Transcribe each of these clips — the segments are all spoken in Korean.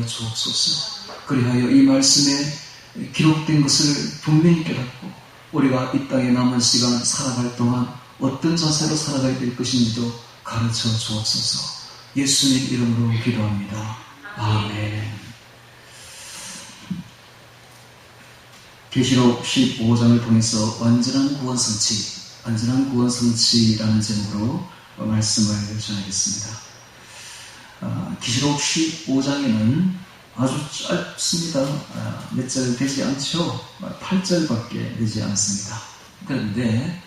주옵소서. 그리하여 이 말씀에 기록된 것을 분명히 깨닫고 우리가 이 땅에 남은 시간 살아갈 동안 어떤 자세로 살아가야 될 것인지도 가르쳐 주옵소서. 예수님 이름으로 기도합니다. 아멘. 계시록 15장을 통해서 완전한 구원 성취라는 제목으로 말씀을 전하겠습니다. 계시록 15장에는 아주 짧습니다. 몇 절 되지 않죠? 8절밖에 되지 않습니다. 그런데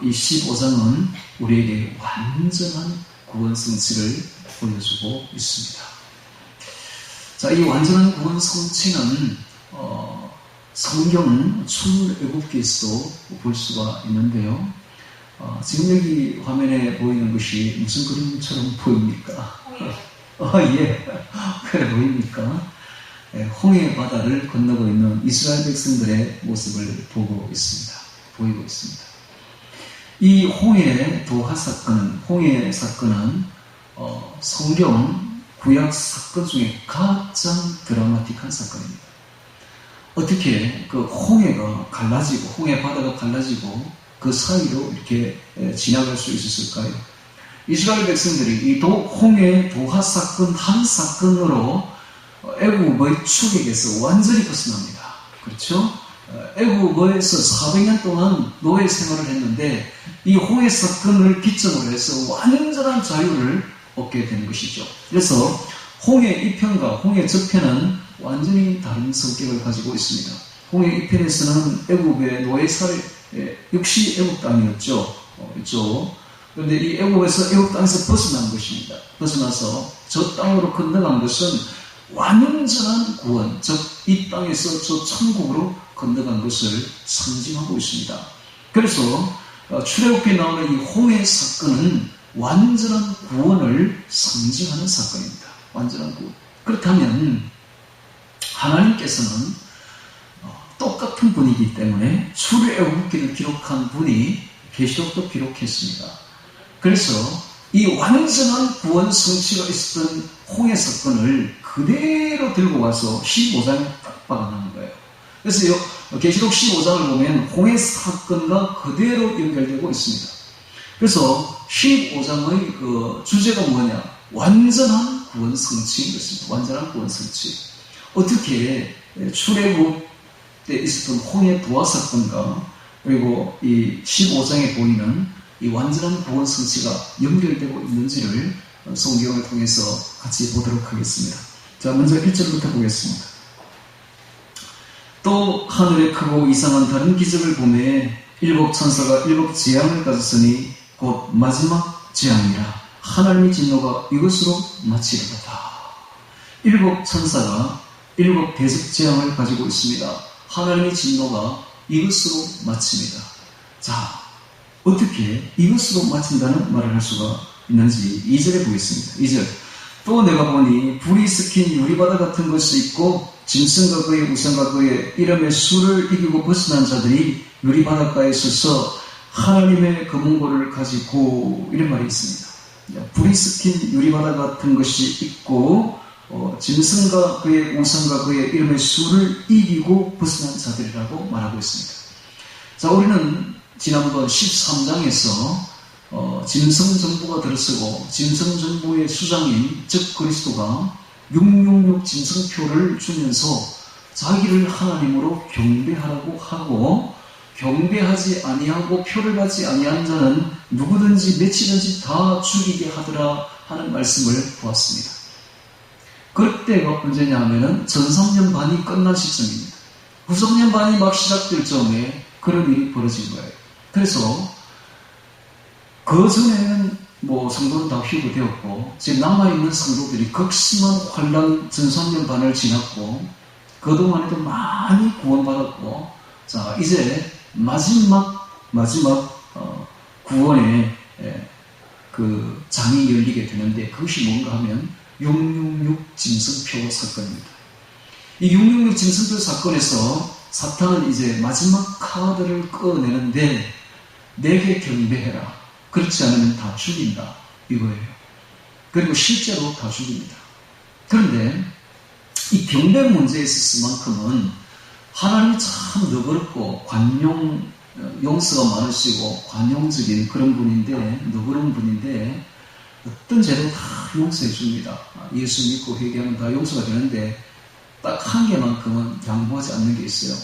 이 15장은 우리에게 완전한 구원 성취를 보여주고 있습니다. 자, 이 완전한 구원 성취는 성경 출애굽기에서도 볼 수가 있는데요. 지금 여기 화면에 보이는 것이 무슨 그림처럼 보입니까? 예. 그래 보입니까? 홍해 바다를 건너고 있는 이스라엘 백성들의 모습을 보이고 있습니다. 이 홍해 사건은 성경 구약 사건 중에 가장 드라마틱한 사건입니다. 어떻게 그 홍해 바다가 갈라지고 그 사이로 이렇게 지나갈 수 있었을까요? 이스라엘 백성들이 이 홍해 도하 사건 한 사건으로 애굽의 추격에서 완전히 벗어납니다. 그렇죠? 애굽에서 400년 동안 노예 생활을 했는데 이 홍해 사건을 기점으로 해서 완전한 자유를 얻게 되는 것이죠. 그래서 홍해 이편과 홍해 저편은 완전히 다른 성격을 가지고 있습니다. 홍해 이편에서는 애굽의 노예살 역시 애굽 땅이었죠. 그런데 이 애굽 땅에서 벗어난 것입니다. 벗어나서 저 땅으로 건너간 것은 완전한 구원, 즉 이 땅에서 저 천국으로 건너간 것을 상징하고 있습니다. 그래서 출애굽기에 나오는 이 홍해 사건은 완전한 구원을 상징하는 사건입니다. 완전한 구원. 그렇다면 하나님께서는 똑같은 분이기 때문에 출애굽기를 기록한 분이 계시록도 기록했습니다. 그래서 이 완전한 구원 성취가 있었던 홍해 사건을 그대로 들고 와서 15장에 딱 박아놓은 거예요. 그래서 계시록 15장을 보면 홍해 사건과 그대로 연결되고 있습니다. 그래서 15장의 그 주제가 뭐냐? 완전한 구원 성취인 것입니다. 완전한 구원 성취. 어떻게 출애굽 때 있었던 홍해 도하 사건과 그리고 이 15장에 보이는 이 완전한 구원 성취가 연결되고 있는지를 성경을 통해서 같이 보도록 하겠습니다. 자, 먼저 1절부터 보겠습니다. 또 하늘에 크고 이상한 다른 기적을 보매 일곱 천사가 일곱 재앙을 가졌으니 곧 마지막 재앙이라 하나님의 진노가 이것으로 마치리로다. 일곱 천사가 일곱 대접 재앙을 가지고 있습니다. 하나님의 진노가 이것으로 마칩니다. 자, 어떻게 이것으로 마친다는 말을 할 수가 있는지 2절에 보겠습니다. 2절. 또 내가 보니 불이 섞인 유리바다 같은 것이 있고 짐승과 그의 우상과 그의 이름의 수를 이기고 벗어난 자들이 유리바닷가에 서서 하나님의 검은고를 가지고 이런 말이 있습니다. 불이 섞인 유리바다 같은 것이 있고 짐승과 그의 우상과 그의 이름의 수를 이기고 벗어난 자들이라고 말하고 있습니다. 자, 우리는 지난번 13장에서 짐승 정부가 들어서고 짐승 정부의 수장인 즉 그리스도가 666 짐승표를 주면서 자기를 하나님으로 경배하라고 하고 경배하지 아니하고 표를 받지 아니한 자는 누구든지 며칠든지 다 죽이게 하더라 하는 말씀을 보았습니다. 그때가 언제냐 하면은 전성년 반이 끝난 시점입니다. 후성년 반이 막 시작될 점에 그런 일이 벌어진 거예요. 그래서 그 전에는 성도는 다 휴거되었고 지금 남아있는 성도들이 극심한 환란 전성년 반을 지났고 그동안에도 많이 구원받았고 자 이제 마지막 구원의 그 장이 열리게 되는데 그것이 뭔가 하면 666 짐승표 사건입니다. 이 666 짐승표 사건에서 사탄은 이제 마지막 카드를 꺼내는데 내게 경배해라. 그렇지 않으면 다 죽인다. 이거예요. 그리고 실제로 다 죽입니다. 그런데 경배 문제에 있었만큼은 하나님이 참 너그럽고 용서가 많으시고 관용적인 그런 분인데, 너그러운 분인데 어떤 죄도 다 용서해 줍니다. 예수 믿고 회개하면 다 용서가 되는데 딱 한 개만큼은 양보하지 않는 게 있어요.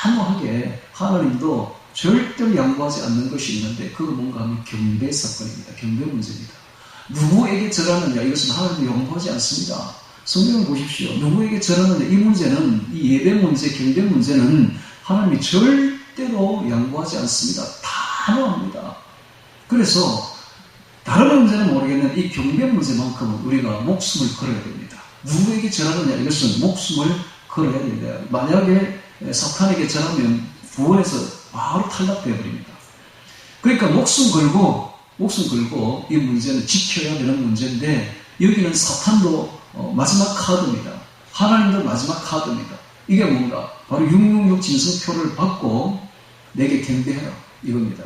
단호하게 하나님도 절대로 양보하지 않는 것이 있는데, 그거 뭔가 하면 경배 사건입니다. 경배 문제입니다. 누구에게 절하느냐, 이것은 하나님도 양보하지 않습니다. 성경을 보십시오. 누구에게 절하느냐, 이 문제는, 이 예배 문제, 경배 문제는 하나님이 절대로 양보하지 않습니다. 단호합니다. 그래서 다른 문제는 모르겠는데 이 경배 문제만큼은 우리가 목숨을 걸어야 됩니다. 누구에게 절하느냐, 이것은 목숨을 걸어야 됩니다. 만약에 사탄에게 절하면 구원에서 바로 탈락되어 버립니다. 그러니까 목숨 걸고 이 문제는 지켜야 되는 문제인데, 여기는 사탄도 마지막 카드입니다. 하나님도 마지막 카드입니다. 이게 뭔가? 바로 666 진성표를 받고 내게 경배해라, 이겁니다.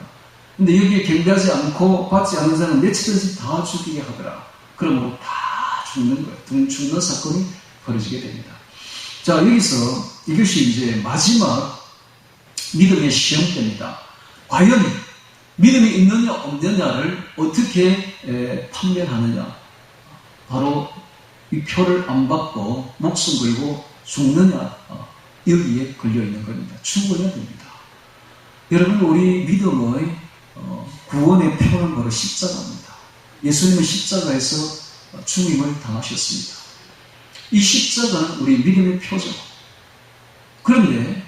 근데 여기에 경배하지 않고 받지 않는 사람은 며칠든지 다 죽이게 하더라. 그러므로 다 죽는 거예요. 죽는 사건이 벌어지게 됩니다. 자, 여기서 이것이 이제 마지막 믿음의 시험대입니다. 과연 믿음이 있느냐 없느냐를 어떻게 판별하느냐? 바로 이 표를 안 받고 목숨 걸고 죽느냐, 여기에 걸려있는 겁니다. 죽어야 됩니다. 여러분, 우리 믿음의 구원의 표는 바로 십자가입니다. 예수님은 십자가에서 죽임을 당하셨습니다. 이 십자가는 우리 믿음의 표죠. 그런데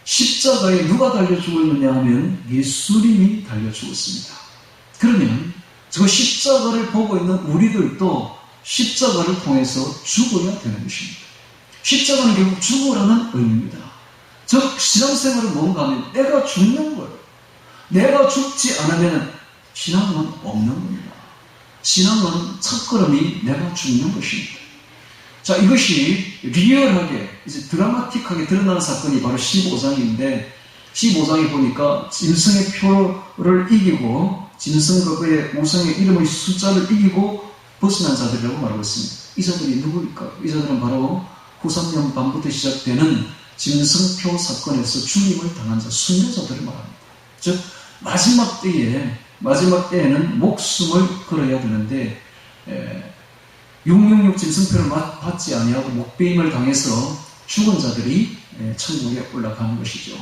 십자가에 누가 달려 죽었느냐 하면 예수님이 달려 죽었습니다. 그러면 저 십자가를 보고 있는 우리들도 십자가를 통해서 죽어야 되는 것입니다. 십자가는 결국 죽으라는 의미입니다. 즉 신앙생활은 뭔가 하면 내가 죽는 거예요. 내가 죽지 않으면 신앙은 없는 겁니다. 신앙은 첫걸음이 내가 죽는 것입니다. 자, 이것이 리얼하게, 이제 드라마틱하게 드러나는 사건이 바로 15장인데, 15장에 보니까 짐승의 표를 이기고, 짐승과 그의 우상의 이름의 숫자를 이기고 벗어난 자들이라고 말하고 있습니다. 이 자들이 누구일까요? 이 자들은 바로 후3년 반부터 시작되는 짐승표 사건에서 죽임을 당한 자, 순교자들을 말합니다. 즉, 마지막 때에는 목숨을 걸어야 되는데, 666 짐승표를 받지 아니하고 목배임을 당해서 죽은 자들이 천국에 올라가는 것이죠.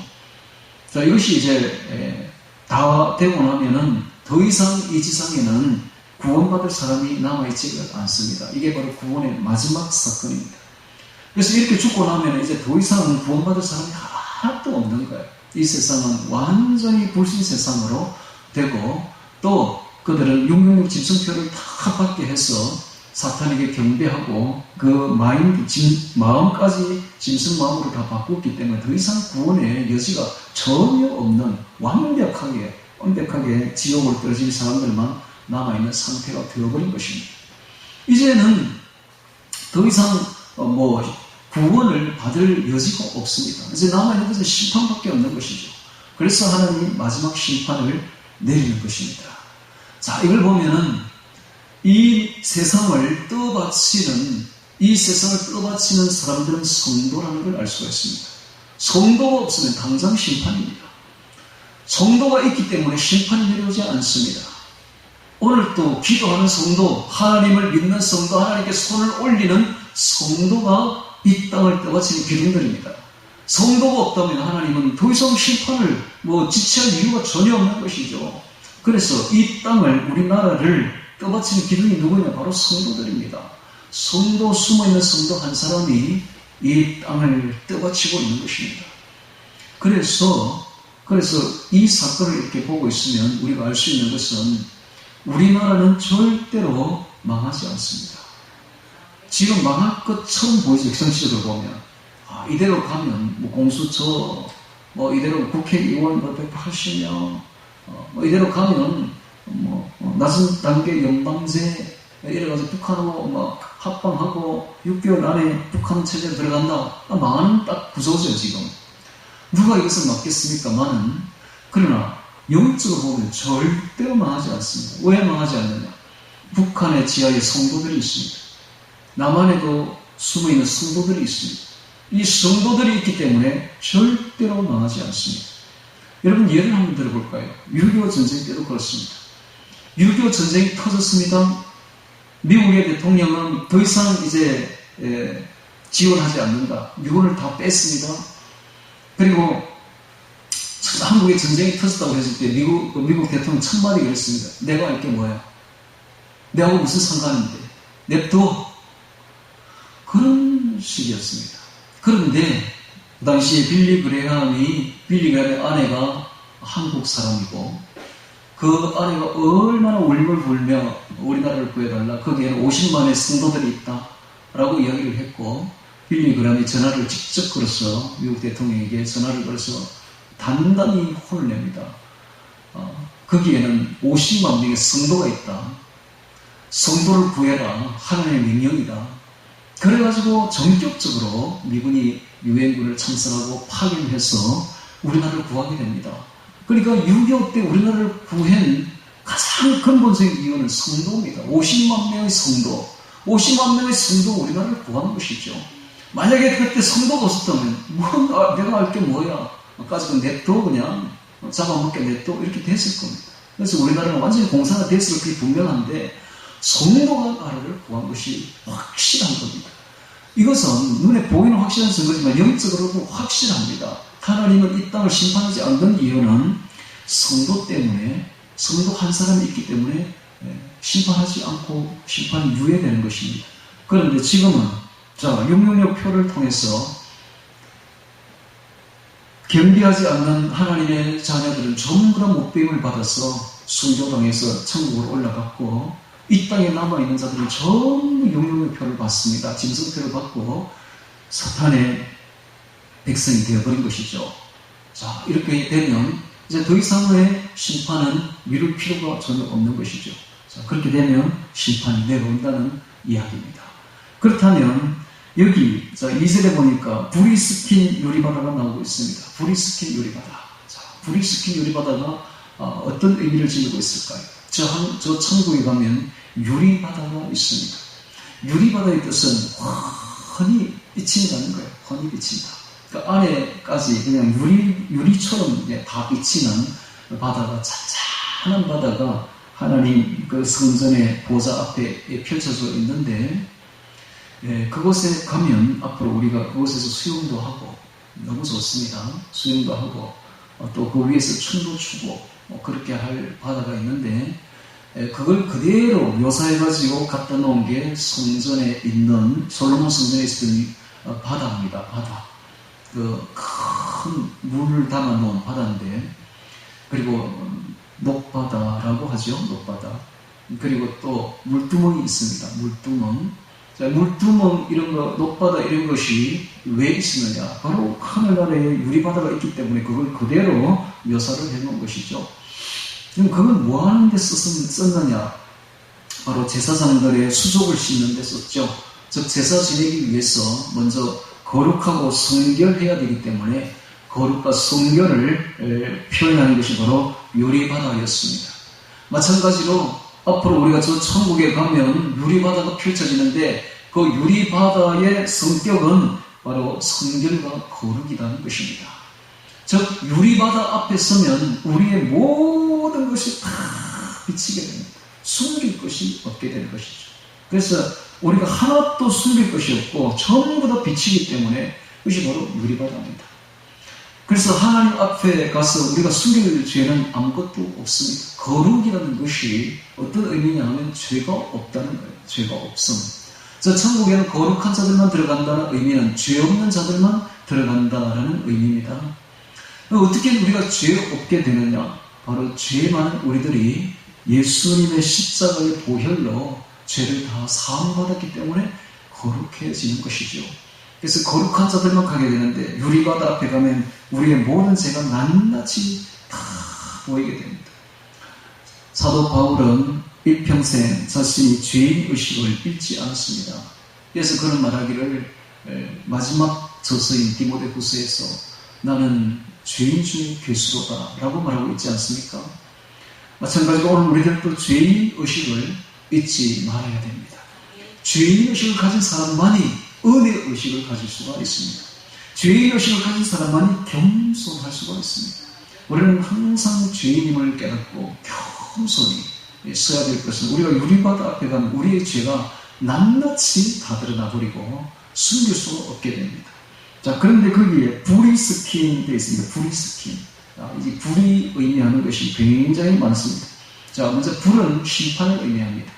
자, 이것이 이제 다 되고 나면은 더 이상 이 지상에는 구원받을 사람이 남아있지 않습니다. 이게 바로 구원의 마지막 사건입니다. 그래서 이렇게 죽고 나면 이제 더 이상 구원받을 사람이 하나도 없는 거예요. 이 세상은 완전히 불신 세상으로 되고, 또 그들은 666 짐승표를 다 받게 해서 사탄에게 경배하고 그 마음까지 짐승 마음으로 다 바꿨기 때문에 더 이상 구원의 여지가 전혀 없는 완벽하게 지옥을 떨어질 사람들만 남아있는 상태가 되어버린 것입니다. 이제는 더 이상 구원을 받을 여지가 없습니다. 이제 남아있는 것은 심판밖에 없는 것이죠. 그래서 하나님이 마지막 심판을 내리는 것입니다. 자, 이걸 보면은 이 세상을 떠받치는 사람들은 성도라는 걸 알 수가 있습니다. 성도가 없으면 당장 심판입니다. 성도가 있기 때문에 심판이 내려오지 않습니다. 오늘 또 기도하는 성도, 하나님을 믿는 성도, 하나님께 손을 올리는 성도가 이 땅을 떠받치는 기둥들입니다. 성도가 없다면 하나님은 더 이상 심판을 지체할 이유가 전혀 없는 것이죠. 그래서 이 땅을, 우리나라를 떠받치는 기둥이 누구냐? 바로 성도들입니다. 숨어있는 성도 한 사람이 이 땅을 떠받치고 있는 것입니다. 그래서 이 사건을 이렇게 보고 있으면 우리가 알 수 있는 것은 우리나라는 절대로 망하지 않습니다. 지금 망할 것처럼 보이죠. 정치적으로 보면. 이대로 가면 공수처, 이대로 국회의원 180명, 이대로 가면 낮은 단계 연방제 이래가지고 북한하고 합방하고 6개월 안에 북한 체제로 들어간다. 망하는 딱 구조죠. 지금 누가 이것을 막겠습니까? 그러나 영적으로 보면 절대로 망하지 않습니다. 왜 망하지 않느냐? 북한의 지하에 성도들이 있습니다. 남한에도 숨어있는 성도들이 있습니다. 이 성도들이 있기 때문에 절대로 망하지 않습니다. 여러분 예를 한번 들어볼까요? 6.25 전쟁 때도 그렇습니다. 6.25 전쟁이 터졌습니다. 미국의 대통령은 더 이상 이제 지원하지 않는다. 미군을 다 뺐습니다. 그리고 한국에 전쟁이 터졌다고 했을 때 미국 대통령 첫 마디가 그랬습니다. 내가 할 게 뭐야? 내하고 무슨 상관인데? 냅둬. 그런 식이었습니다. 그런데 그 당시에 빌리 그레함의 아내가 한국 사람이고 그 아내가 얼마나 울물 불며 우리나라를 구해달라. 거기에는 50만의 성도들이 있다라고 이야기를 했고 빌리 그레함이 전화를 직접 걸어서 미국 대통령에게 전화를 걸어서 단단히 혼을 냅니다. 거기에는 50만 명의 성도가 있다. 성도를 구해라. 하나님의 명령이다. 그래가지고 전격적으로 미군이 유엔군을 창설하고 파견해서 우리나라를 구하게 됩니다. 그러니까 6.25 때 우리나라를 구한 가장 근본적인 이유는 성도입니다. 50만 명의 성도. 50만 명의 성도 우리나라를 구하는 것이죠. 만약에 그때 성도가 없었다면 내가 할 게 뭐야? 가지고 냅둬 그냥 잡아먹게 냅둬 이렇게 됐을 겁니다. 그래서 우리나라는 완전히 공산화 됐을 그게 분명한데 성도가 나라를 구한 것이 확실한 겁니다. 이것은 눈에 보이는 확실한 증거지만 영적으로도 확실합니다. 하나님은 이 땅을 심판하지 않는 이유는 성도 때문에 성도 한 사람이 있기 때문에 심판하지 않고 심판이 유예되는 것입니다. 그런데 지금은 666 표를 통해서 경비하지 않는 하나님의 자녀들은 전부 다 못배임을 받아서 순교당해서 천국으로 올라갔고 이 땅에 남아있는 자들은 전부 666 표를 받습니다. 짐승표를 받고 사탄의 백성이 되어버린 것이죠. 자, 이렇게 되면 이제 더 이상의 심판은 미룰 필요가 전혀 없는 것이죠. 자, 그렇게 되면 심판이 내려온다는 이야기입니다. 그렇다면 여기 2절에 보니까 불이 스킨 유리바다가 나오고 있습니다. 불이 스킨 유리바다. 자, 불이 스킨 유리바다가 어떤 의미를 지니고 있을까요? 저 천국에 가면 유리바다가 있습니다. 유리바다의 뜻은 환히 비친다는 거예요. 환히 비친다. 그러니까 안에까지 그냥 유리처럼 다 비치는 바다가 찬찬한 바다가 하나님 그 성전의 보좌 앞에 펼쳐져 있는데 그곳에 가면 앞으로 우리가 그곳에서 수영도 하고 너무 좋습니다. 수영도 하고 또 그 위에서 춤도 추고 그렇게 할 바다가 있는데 그걸 그대로 묘사해가지고 갖다 놓은 게 성전에 있는 솔로몬 성전에 있었던 바다입니다. 바다. 그 큰 물을 담아 놓은 바다인데 그리고 녹바다라고 하죠. 녹바다. 그리고 또 물두멍이 있습니다. 물두멍. 자, 물두멍 이런 거, 녹바다 이런 것이 왜 있느냐? 바로 하늘나라에 유리바다가 있기 때문에 그걸 그대로 묘사를 해놓은 것이죠. 그럼 그건 뭐 하는 데 썼느냐? 바로 제사장들의 수족을 씻는 데 썼죠. 즉 제사 지내기 위해서 먼저 거룩하고 성결해야 되기 때문에 거룩과 성결을 표현하는 것이 바로 유리바다였습니다. 마찬가지로 앞으로 우리가 저 천국에 가면 유리바다가 펼쳐지는데 그 유리바다의 성격은 바로 성결과 거룩이라는 것입니다. 즉 유리바다 앞에 서면 우리의 모든 것이 다 비치게 됩니다. 숨길 것이 없게 되는 것이죠. 그래서 우리가 하나도 숨길 것이 없고 전부 다 비치기 때문에 그것이 바로 유리바다입니다. 그래서 하나님 앞에 가서 우리가 숨길 죄는 아무것도 없습니다. 거룩이라는 것이 어떤 의미냐 하면 죄가 없다는 거예요. 죄가 없음. 저 천국에는 거룩한 자들만 들어간다는 의미는 죄 없는 자들만 들어간다라는 의미입니다. 어떻게 우리가 죄 없게 되느냐? 바로 죄 많은 우리들이 예수님의 십자가의 보혈로 죄를 다 사함받았기 때문에 거룩해지는 것이죠. 그래서 거룩한 자들만 가게 되는데 유리바다 앞에 가면 우리의 모든 죄가 낱낱이 다 보이게 됩니다. 사도 바울은 일평생 자신이 죄인 의식을 잃지 않았습니다. 그래서 그런 말하기를 마지막 저서인 디모데후서에서 나는 죄인 중에 괴수로다 라고 말하고 있지 않습니까? 마찬가지로 오늘 우리들도 죄인 의식을 잊지 말아야 됩니다. 죄인 의식을 가진 사람만이 은혜의 의식을 가질 수가 있습니다. 죄의 의식을 가진 사람만이 겸손할 수가 있습니다. 우리는 항상 죄인임을 깨닫고 겸손히 써야 될 것은 우리가 유리바다 앞에 가면 우리의 죄가 낱낱이 다 드러나버리고 숨길 수가 없게 됩니다. 자, 그런데 거기에 불이 스킨 되어 있습니다. 불이 스킨. 이 불이 의미하는 것이 굉장히 많습니다. 자, 먼저 불은 심판을 의미합니다.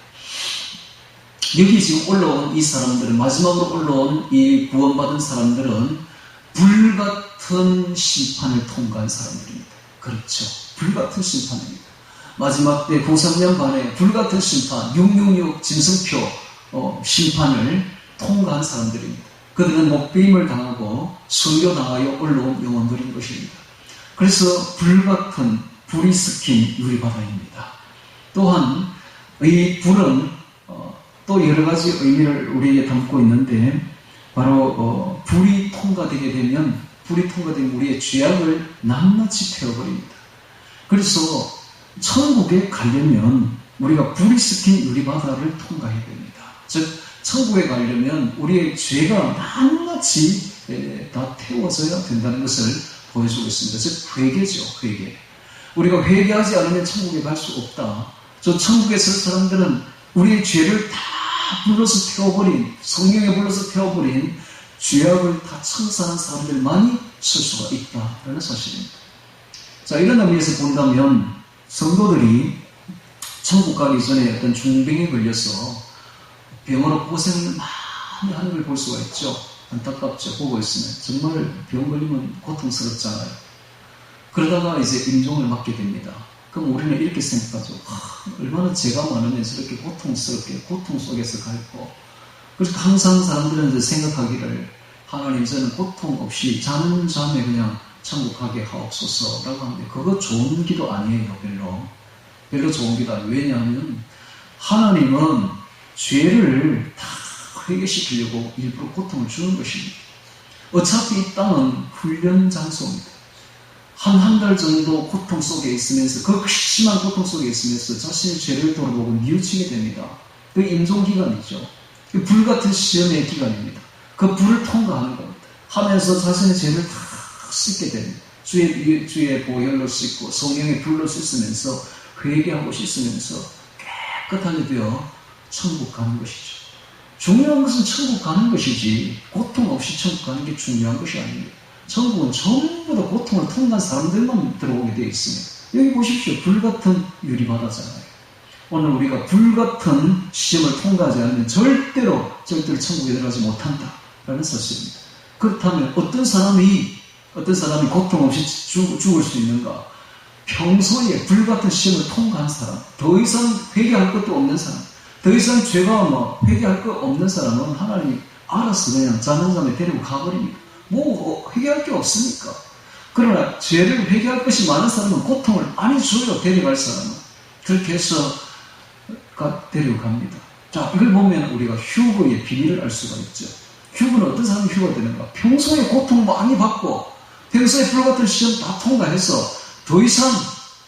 여기 지금 올라온 이 사람들은, 마지막으로 올라온 이 구원받은 사람들은 불같은 심판을 통과한 사람들입니다. 그렇죠. 불같은 심판입니다. 마지막 때 공산년 반에 불같은 심판, 666 짐승표 심판을 통과한 사람들입니다. 그들은 목배임을 당하고 순교당하여 올라온 영혼들인 것입니다. 그래서 불같은 불이 스킨 유리바다입니다. 또한 이 불은 또 여러 가지 의미를 우리에게 담고 있는데 바로 불이 통과되게 되면 우리의 죄악을 낱낱이 태워버립니다. 그래서 천국에 가려면 우리가 불이 스킨 유리바다를 통과해야 됩니다. 즉 천국에 가려면 우리의 죄가 낱낱이 다 태워져야 된다는 것을 보여주고 있습니다. 즉 회개죠. 회개. 우리가 회개하지 않으면 천국에 갈 수 없다. 저 천국에 설 사람들은 우리의 죄를 다 불러서 태워버린, 성령에 불러서 태워버린 죄악을 다 청산한 사람들만이 설 수가 있다라는 사실입니다. 자, 이런 의미에서 본다면 성도들이 천국 가기 전에 어떤 중병에 걸려서 병으로 고생을 많이 하는 걸 볼 수가 있죠. 안타깝죠. 보고 있으면. 정말 병 걸리면 고통스럽잖아요. 그러다가 이제 임종을 맞게 됩니다. 그럼 우리는 이렇게 생각하죠. 얼마나 죄가 많으면 저렇게 고통스럽게 고통 속에서 갈고. 그래서 항상 사람들은 이제 생각하기를 하나님 저는 고통 없이 자는 잠에 그냥 천국 가게 하옵소서라고 하는데 그거 좋은 기도 아니에요. 별로 좋은 기도 아니에요. 왜냐하면 하나님은 죄를 다 회개시키려고 일부러 고통을 주는 것입니다. 어차피 이 땅은 훈련 장소입니다. 한 달 정도 고통 속에 있으면서 그 심한 고통 속에 있으면서 자신의 죄를 돌아보고 뉘우치게 됩니다. 그 임종기간이죠. 그 불같은 시험의 기간입니다. 그 불을 통과하는 겁니다. 하면서 자신의 죄를 다 씻게 됩니다. 주의 보혈로 씻고 성령의 불로 씻으면서 회개하고 씻으면서 깨끗하게 되어 천국 가는 것이죠. 중요한 것은 천국 가는 것이지 고통 없이 천국 가는 게 중요한 것이 아닙니다. 천국은 전부 다 고통을 통과한 사람들만 들어오게 되어 있습니다. 여기 보십시오. 불같은 유리바다잖아요. 오늘 우리가 불같은 시험을 통과하지 않으면 절대로 천국에 들어가지 못한다라는 사실입니다. 그렇다면 어떤 사람이 고통 없이 죽을 수 있는가? 평소에 불같은 시험을 통과한 사람, 더 이상 회개할 것도 없는 사람, 더 이상 죄가 회개할 것 없는 사람은 하나님이 알아서 그냥 자는 잠에 데리고 가버립니다. 회개할 게 없으니까. 그러나 죄를 회개할 것이 많은 사람은 고통을 많이 줘요. 데려갈 사람은. 그렇게 해서 데려갑니다. 자, 이걸 보면 우리가 휴거의 비밀을 알 수가 있죠. 휴거는 어떤 사람이 휴거가 되는가? 평소에 고통 많이 받고 평소에 불같은 시험 다 통과해서 더 이상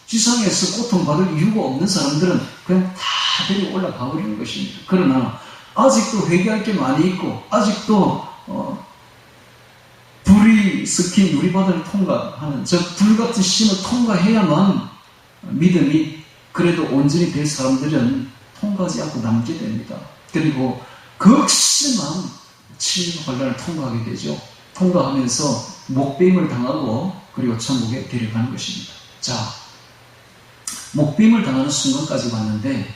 지상에서 고통받을 이유가 없는 사람들은 그냥 다 데리고 올라가 버리는 것입니다. 그러나 아직도 회개할 게 많이 있고 아직도 불이 스킨 유리바다를 통과하는 저 불같은 시험을 통과해야만 믿음이 그래도 온전히 될 사람들은 통과하지 않고 남게 됩니다. 그리고 극심한 치유 환란을 통과하게 되죠. 통과하면서 목배임을 당하고 그리고 천국에 데려가는 것입니다. 자, 목배임을 당하는 순간까지 왔는데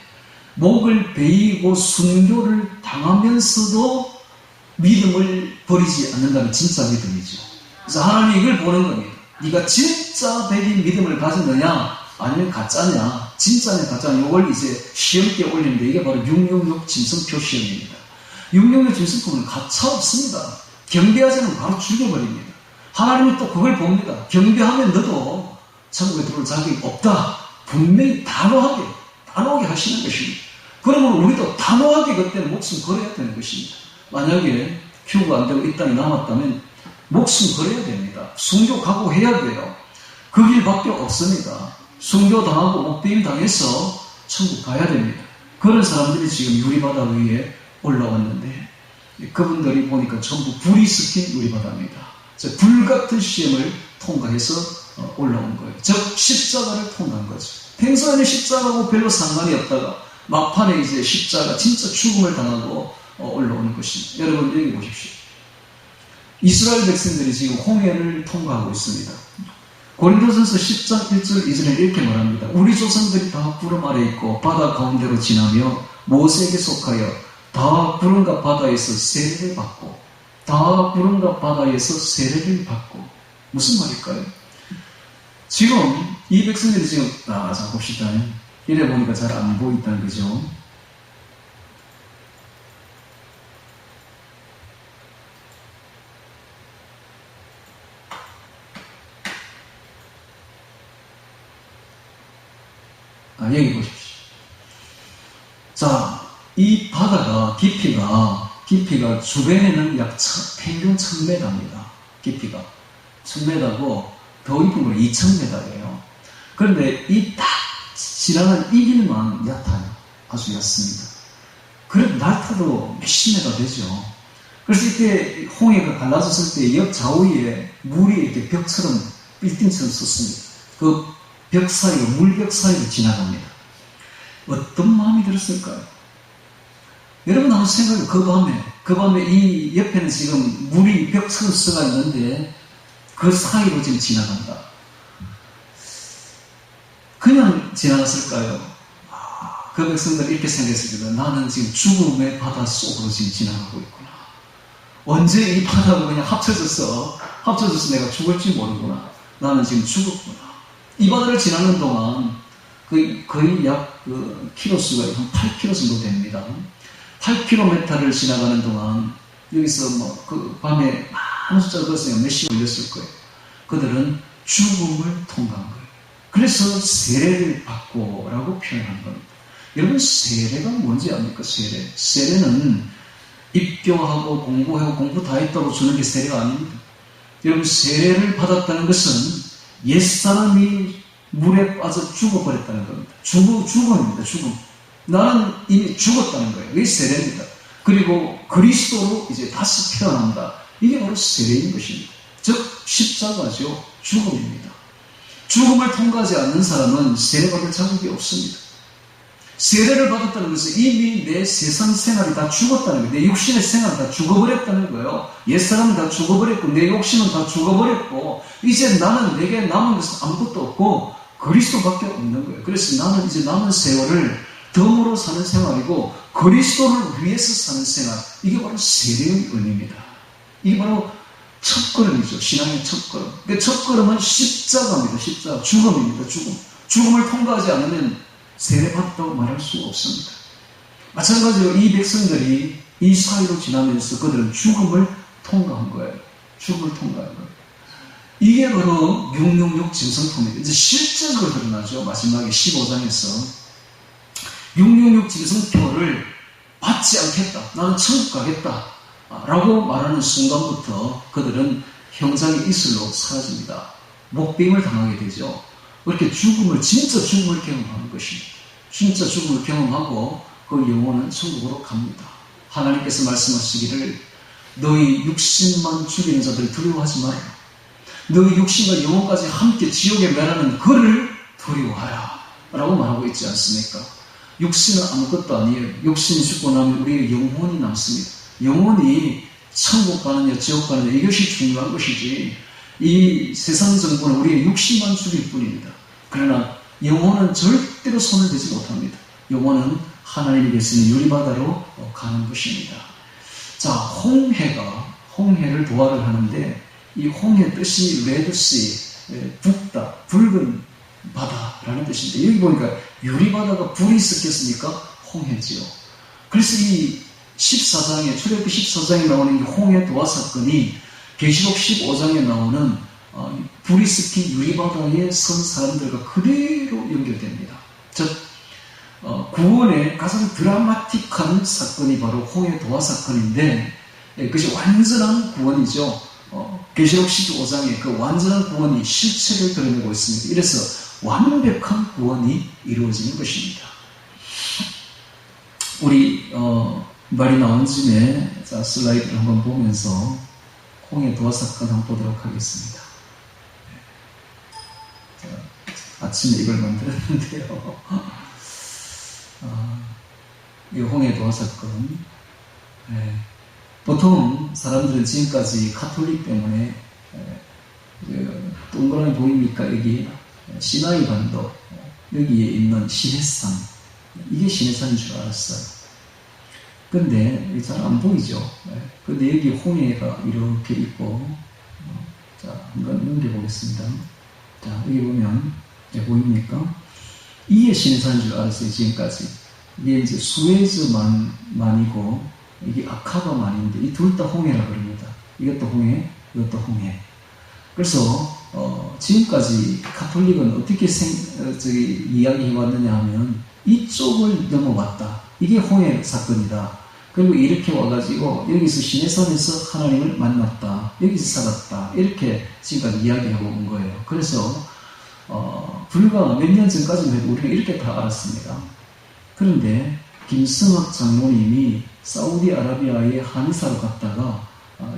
목을 베이고 순교를 당하면서도 믿음을 버리지 않는다면 진짜 믿음이죠. 그래서 하나님이 이걸 보는 겁니다. 네가 진짜 백인 믿음을 가졌느냐 아니면 가짜냐, 진짜냐 가짜냐, 이걸 이제 시험대에 올리는데 이게 바로 666 짐승표 시험입니다. 666 짐승표는 가차 없습니다. 경배하지 않으면 바로 죽여버립니다. 하나님이 또 그걸 봅니다. 경배하면 너도 천국에 들어올 자격이 없다. 분명히 단호하게 하시는 것입니다. 그러면 우리도 단호하게 그때는 목숨 걸어야 되는 것입니다. 만약에 휴가 안 되고 이 땅에 남았다면 목숨 걸어야 됩니다. 순교 각오해야 돼요. 그 길밖에 없습니다. 순교 당하고 목배임 당해서 천국 가야 됩니다. 그런 사람들이 지금 유리바다 위에 올라왔는데 그분들이 보니까 전부 불이 섞인 유리바다입니다. 불같은 시험을 통과해서 올라온 거예요. 즉 십자가를 통과한 거죠. 평소에는 십자가하고 별로 상관이 없다가 막판에 이제 십자가 진짜 죽음을 당하고 올라오는 것입니다. 여러분 여기 보십시오. 이스라엘 백성들이 지금 홍해를 통과하고 있습니다. 고린도전서 10장 1절 2절에 이렇게 말합니다. 우리 조상들이 다 구름 아래 있고 바다 가운데로 지나며 모세에게 속하여 다 구름과 바다에서 세례를 받고 다 구름과 바다에서 세례를 받고 무슨 말일까요? 지금 이 백성들이 지금 자 봅시다. 이래 보니까 잘 안 보인다는 거죠. 여기 보십시오. 자, 이 바다가 깊이가 주변에는 약 평균 1000m입니다. 깊이가 1000m고 더 깊은 건 2000m예요. 그런데 이 딱 지나간 이 길만 얕아요. 아주 얕습니다. 그래도 날타도 몇십 메가 되죠. 그래서 이때 홍해가 갈라졌을 때 옆 좌우에 물이 이렇게 벽처럼 빌딩처럼 솟습니다. 그 벽 사이로, 물벽 사이로 지나갑니다. 어떤 마음이 들었을까요? 여러분 한번 생각해요. 그 밤에 이 옆에는 지금 물이 벽처럼 쏘가 있는데 그 사이로 지금 지나간다. 그냥 지나갔을까요? 그 백성들이 이렇게 생각했습니다. 나는 지금 죽음의 바다 속으로 지금 지나가고 있구나. 언제 이 바다가 그냥 합쳐져서 내가 죽을지 모르구나. 나는 지금 죽었구나. 이 바다를 지나는 동안 거의 약 키로수가 한 8km 정도 됩니다. 8km를 지나가는 동안 여기서 그 밤에 많은 숫자가 걸었으니까 몇 시간 걸렸을 거예요. 그들은 죽음을 통과한 거예요. 그래서 세례를 받고라고 표현한 겁니다. 여러분 세례가 뭔지 압니까? 세례는 입교하고 공부하고 공부 다 했다고 주는 게 세례가 아닙니다. 여러분 세례를 받았다는 것은 옛사람이 물에 빠져 죽어버렸다는 겁니다. 죽음입니다. 죽음. 나는 이미 죽었다는 거예요. 이게 세례입니다. 그리고 그리스도로 이제 다시 태어난다. 이게 바로 세례인 것입니다. 즉 십자가죠. 죽음입니다. 죽음을 통과하지 않는 사람은 세례받을 자격이 없습니다. 세례를 받았다는 것은 이미 내 세상 생활이 다 죽었다는 거예요. 내 육신의 생활이 다 죽어버렸다는 거예요. 옛사람은 다 죽어버렸고 내 욕심은 다 죽어버렸고 이제 내게 남은 것은 아무것도 없고 그리스도밖에 없는 거예요. 그래서 나는 이제 남은 세월을 덤으로 사는 생활이고 그리스도를 위해서 사는 생활. 이게 바로 세례의 의미입니다. 이게 바로 첫걸음이죠. 신앙의 첫걸음. 그 첫걸음은 십자가입니다. 십자가. 죽음입니다. 죽음을 통과하지 않으면 세례받았다고 말할 수가 없습니다. 마찬가지로 이 백성들이 이 사이로 지나면서 그들은 죽음을 통과한 거예요. 죽음을 통과한 거예요. 이게 바로 666 짐승통입니다. 이제 실제로 드러나죠. 마지막에 15장에서 666 짐승표를 받지 않겠다. 나는 천국 가겠다. 라고 말하는 순간부터 그들은 형상의 이슬로 사라집니다. 목빔을 당하게 되죠. 그렇게 진짜 죽음을 경험하는 것입니다. 진짜 죽음을 경험하고 그 영혼은 천국으로 갑니다. 하나님께서 말씀하시기를 너희 육신만 죽이는 자들 두려워하지 마라. 너희 육신과 영혼까지 함께 지옥에 멸하는 그를 두려워하라. 라고 말하고 있지 않습니까? 육신은 아무것도 아니에요. 육신이 죽고 나면 우리의 영혼이 남습니다. 영혼이 천국 가느냐 지옥 가느냐 이것이 중요한 것이지 이 세상 정보는 우리의 육신만 죽일 뿐입니다. 그러나 영혼은 절대로 손을 대지 못합니다. 영혼은 하나님이 계시는 유리바다로 가는 것입니다. 자, 홍해를 도하를 하는데 이 홍해 뜻이 레드시, 붓다, 붉은 바다라는 뜻인데 여기 보니까 유리바다가 불이 섞였으니까 홍해지요. 그래서 이 14장에 출애굽기 14장에 나오는 이 홍해 도하 사건이 계시록 15장에 나오는 불이 섞인 유리바다에 선 사람들과 그대로 연결됩니다. 즉 구원의 가장 드라마틱한 사건이 바로 홍해 도하 사건인데 그것이 완전한 구원이죠. 계시록 15장에 그 완전한 구원이 실체를 드러내고 있습니다. 이래서 완벽한 구원이 이루어지는 것입니다. 우리 말이 나온 김에 자, 슬라이드를 한번 보면서 홍해 도화 사건 한번 보도록 하겠습니다. 자, 아침에 이걸 만들었는데요. 이 홍해 도화 사건. 보통 사람들은 지금까지 가톨릭 때문에 동그라미 보입니까? 여기 시나이 반도 여기에 있는 시내산, 이게 시내산인 줄 알았어요. 근데 잘 안 보이죠. 근데 여기 홍해가 이렇게 있고, 자 한번 넘겨보겠습니다. 자 여기 보면 보입니까? 이게 시내산인 줄 알았어요. 지금까지. 이게 이제 수에즈만이고 이게 아카바만인데 이 둘 다 홍해라 그럽니다. 이것도 홍해, 이것도 홍해. 그래서 지금까지 가톨릭은 어떻게 이야기해 왔느냐 하면 이쪽을 넘어왔다. 이게 홍해 사건이다. 그리고 이렇게 와가지고 여기서 시내산에서 하나님을 만났다. 여기서 살았다. 이렇게 지금까지 이야기하고 온 거예요. 그래서 불과 몇 년 전까지만 해도 우리가 이렇게 다 알았습니다. 그런데 김성학 장로님이 사우디아라비아에 한의사로 갔다가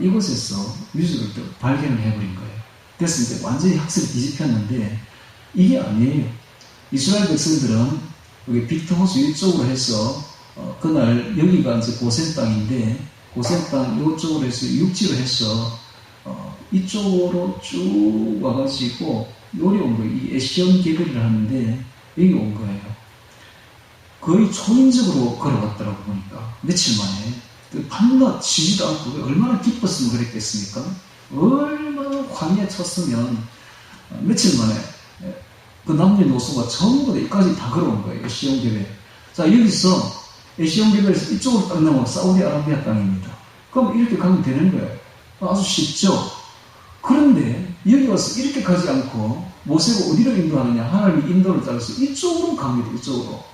이곳에서 뮤직을 또 발견을 해버린 거예요. 그래서 이제 완전히 학설이 뒤집혔는데 이게 아니에요. 이스라엘 백성들은 여기 빅터호수 이쪽으로 해서 그날 여기가 이제 고센 땅인데 고센 땅 이쪽으로 해서 육지로 해서 이쪽으로 쭉 와가지고 요리 온 거예요. 이 에시온 계곡이라 하는데 여기 온 거예요. 거의 초인적으로 걸어왔더라고 보니까 며칠 만에 밤낮 쉬지도 않고 얼마나 기뻤으면 그랬겠습니까? 얼마나 광야에 쳤으면 며칠 만에 그 남녀노소가 전부 다 여기까지 다 걸어온 거예요. 에시온 계곡. 자 여기서 에시온 계곡에서 이쪽으로 딱 넘어가 사우디아라비아 땅입니다. 그럼 이렇게 가면 되는 거예요. 아주 쉽죠. 그런데 여기 와서 이렇게 가지 않고 모세가 어디로 인도하느냐? 하나님이 인도를 따라서 이쪽으로 갑니다. 이쪽으로.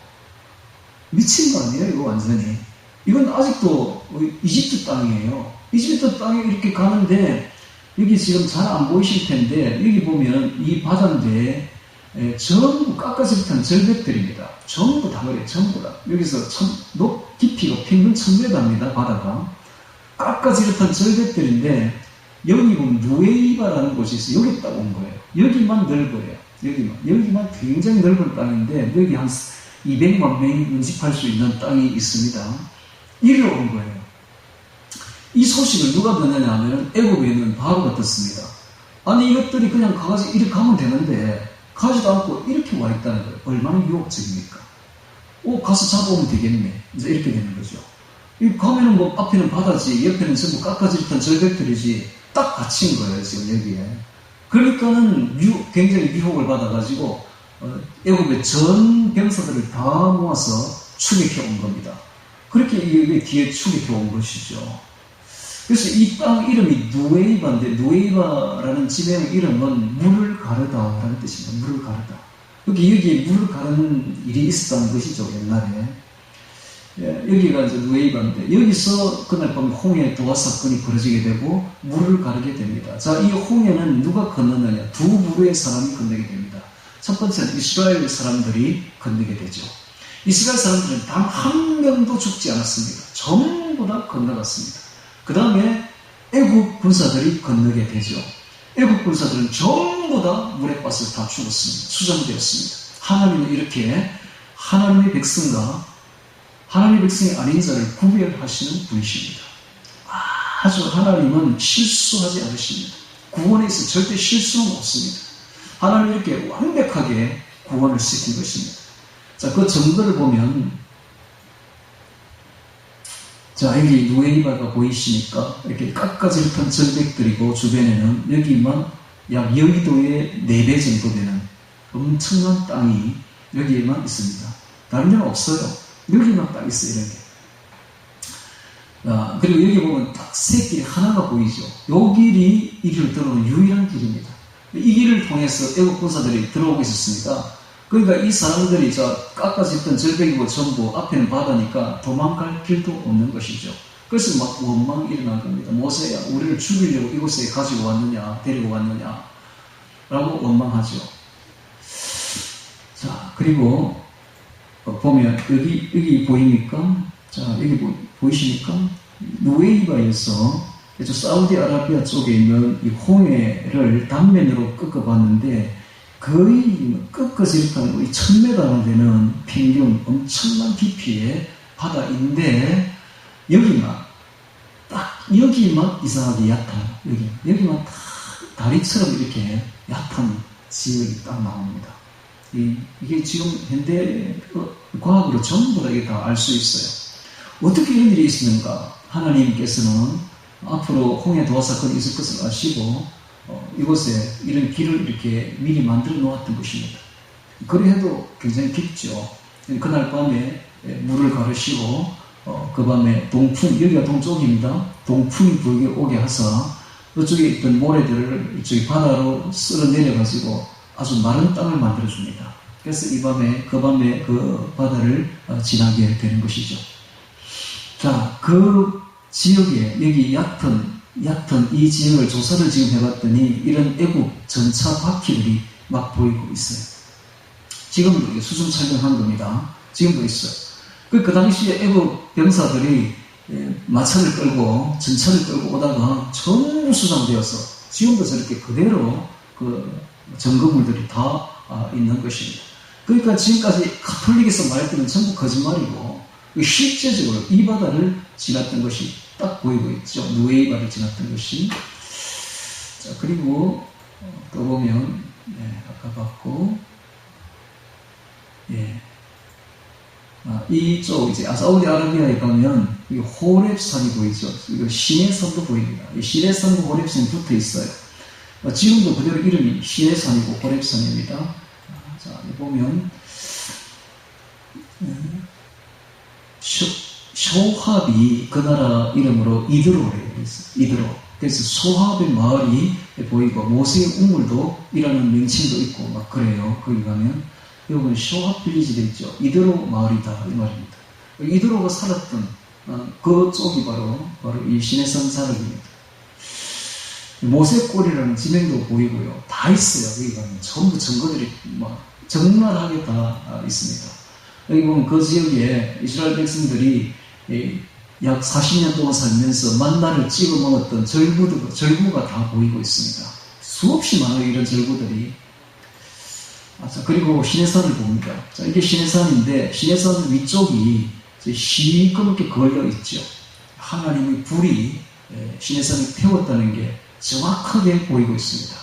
미친 거 아니에요? 이거 완전히. 이건 아직도 이집트 땅이에요. 이집트 땅에 이렇게 가는데 여기 지금 잘 안 보이실 텐데 여기 보면 이 바다인데 전부 깎아지못한 절벽들입니다. 전부 다 그래요. 전부 다. 여기서 깊이가 평균 1000m입니다. 바다가. 깎아지못한 절벽들인데 여기 보면 누에이바라는 곳이 있어요. 여기 딱 온 거예요. 여기만 넓어요. 여기만 굉장히 넓은 땅인데 여기 한 200만 명이 운집할 수 있는 땅이 있습니다. 이리로 온 거예요. 이 소식을 누가 듣느냐 하면 애굽에 있는 바로가 듣습니다. 아니 이것들이 그냥 가가지고 이렇게 가면 되는데 가지도 않고 이렇게 와 있다는 거예요. 얼마나 유혹적입니까? 가서 잡아오면 되겠네. 이제 이렇게 되는 거죠. 이 가면은 뭐 앞에는 바다지 옆에는 전부 깎아지던 절벽들이지 딱 갇힌 거예요. 지금 여기에. 그러니까는 굉장히 유혹을 받아가지고 애굽의 전 병사들을 다 모아서 추격해 온 겁니다. 그렇게 이게 뒤에 추격해 온 것이죠. 그래서 이 땅 이름이 누에이바인데 누에이바라는 지명 이름은 물을 가르다라는 뜻입니다. 물을 가르다. 여기에 물을 가르는 일이 있었다는 것이죠. 옛날에. 여기가 이제 누에이바인데 여기서 그날 밤에 홍해 도화 사건이 벌어지게 되고 물을 가르게 됩니다. 자, 이 홍해는 누가 건너느냐? 두 부류의 사람이 건너게 됩니다. 첫 번째는 이스라엘 사람들이 건너게 되죠. 이스라엘 사람들은 단 한 명도 죽지 않았습니다. 전부 다 건너갔습니다. 그 다음에 애국 군사들이 건너게 되죠. 애국 군사들은 전부 다 물에 빠져 다 죽었습니다. 수장되었습니다. 하나님은 이렇게 하나님의 백성과 하나님의 백성이 아닌 자를 구별하시는 분이십니다. 아주 하나님은 실수하지 않으십니다. 구원에 있어 절대 실수는 없습니다. 하나님이 이렇게 완벽하게 구원을 시킨 것입니다. 자, 그 정도를 보면, 자, 여기 누에이바가 보이시니까 이렇게 깎아지릇한 절벽들이고 주변에는 여기만 약 여의도의 4배 정도 되는 엄청난 땅이 여기에만 있습니다. 다른 데는 없어요. 여기만 딱 있어요, 이렇게. 그리고 여기 보면 딱 세 길이 하나가 보이죠. 요 길이 이 길을 들어오는 유일한 길입니다. 이 길을 통해서 애국 군사들이 들어오고 있었습니다. 그러니까 이 사람들이 깎아졌던 절벽이고 전부 앞에는 바다니까 도망갈 길도 없는 것이죠. 그래서 막 원망이 일어난 겁니다. 모세야, 우리를 죽이려고 이곳에 가지고 왔느냐, 데리고 왔느냐, 라고 원망하죠. 자, 그리고 보면 여기 보입니까? 자, 여기 보이십니까? 누웨이바에서 사우디아라비아 쪽에 있는 이 홍해를 단면으로 꺾어봤는데 거의 꺾어서 이렇게 1000m나 되는 평균 엄청난 깊이의 바다인데 여기만 이상하게 얕아요. 여기만 다 다리처럼 이렇게 얕은 지역이 딱 나옵니다. 이게 지금 현대 과학으로 전부 다 이게 다 알 수 있어요. 어떻게 이런 일이 있었는가? 하나님께서는 앞으로 홍해 도화 사건이 있을 것을 아시고 이곳에 이런 길을 이렇게 미리 만들어 놓았던 것입니다. 그래도 굉장히 깊죠. 그날 밤에 물을 가르시고 그 밤에 동풍, 여기가 동쪽입니다. 동풍이 불게 오게 하사 그쪽에 있던 모래들을 이쪽에 바다로 쓸어 내려가지고 아주 마른 땅을 만들어줍니다. 그래서 그 밤에 그 바다를 지나게 되는 것이죠. 자, 그 지역에 여기 얕은 이 지역을 조사를 지금 해봤더니 이런 애국 전차 바퀴들이 막 보이고 있어요. 지금도 이게 수중 촬영한 겁니다. 지금도 있어요. 그 당시에 애국 병사들이 마차를 끌고 전차를 끌고 오다가 전부 수장되어서 지금도 저렇게 그대로 그 점거물들이 다 있는 것입니다. 그러니까 지금까지 카톨릭에서 말했던 전부 거짓말이고 실제적으로 이 바다를 지났던 것이 딱 보이고 있죠. 누웨이바를 지났던 것이. 자, 그리고 또 보면 아까 봤고 이쪽 이제 사우디아라비아에 가면 이 호렙산이 보이죠. 이거 시내산도 보입니다. 이 시내산과 호렙산이 붙어 있어요. 지금도 그대로 이름이 시내산이고 호렙산입니다. 자, 보면 쇼합이 그 나라 이름으로 이드로래요. 이드로. 그래서 소합의 마을이 보이고 모세의 우물도 이라는 명칭도 있고 막 그래요. 거기 가면 여러분 쇼합 빌리지 되어 있죠. 이드로 마을이다 이 말입니다. 이드로가 살았던 그 쪽이 바로 이 시내산 자락입니다. 모세골이라는 지명도 보이고요. 다 있어요. 여기 가면 전부 증거들이 적나라하게 다 있습니다. 여기 보면 그 지역에 이스라엘 백성들이 약 40년 동안 살면서 만나를 찍어 먹었던 절구가 다 보이고 있습니다. 수없이 많은 이런 절구들이. 자, 그리고 시내산을 봅니다. 자, 이게 시내산인데 시내산 위쪽이 시꺼멓게 걸려 있죠. 하나님의 불이 시내산을 태웠다는 게 정확하게 보이고 있습니다.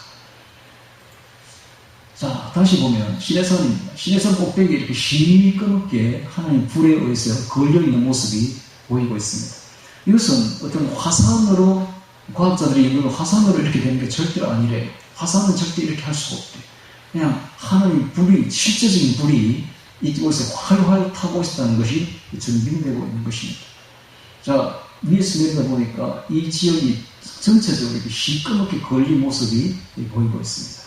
자, 다시 보면 시내산입니다. 시내산 꼭대기에 이렇게 시꺼멓게 하나님 불에 의해서 걸려있는 모습이 보이고 있습니다. 이것은 어떤 화산으로 과학자들이 연구로 화산으로 이렇게 되는 게 절대로 아니래요. 화산은 절대 이렇게 할 수가 없대요. 그냥 하나님 불이, 실제적인 불이 이곳에 활활 타고 있다는 것이 증빙되고 있는 것입니다. 자, 위에서 내려다 보니까 이 지역이 전체적으로 이렇게 시꺼멓게 걸린 모습이 보이고 있습니다.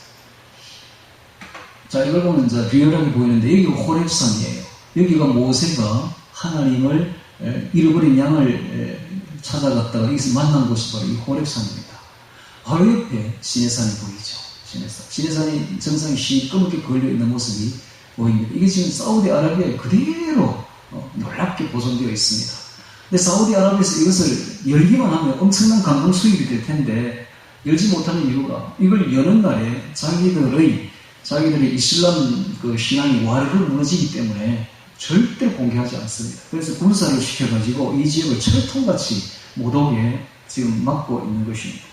자, 이걸 보면 이제 리얼하게 보이는데 여기가 호렙산이에요. 여기가 모세가 하나님을 잃어버린 양을 찾아갔다가 여기서 만난 곳이 바로 이 호렙산입니다. 바로 옆에 시내산이 보이죠. 시내산이 정상에 시꺼멓게 걸려있는 모습이 보입니다. 이게 지금 사우디아라비아에 그대로 놀랍게 보존되어 있습니다. 근데 사우디아라비아에서 이것을 열기만 하면 엄청난 관광 수입이 될 텐데 열지 못하는 이유가 이걸 여는 날에 자기들의 이슬람 그 신앙이 와르르 무너지기 때문에 절대 공개하지 않습니다. 그래서 군사를 시켜가지고 이 지역을 철통같이 못 오게 지금 막고 있는 것입니다.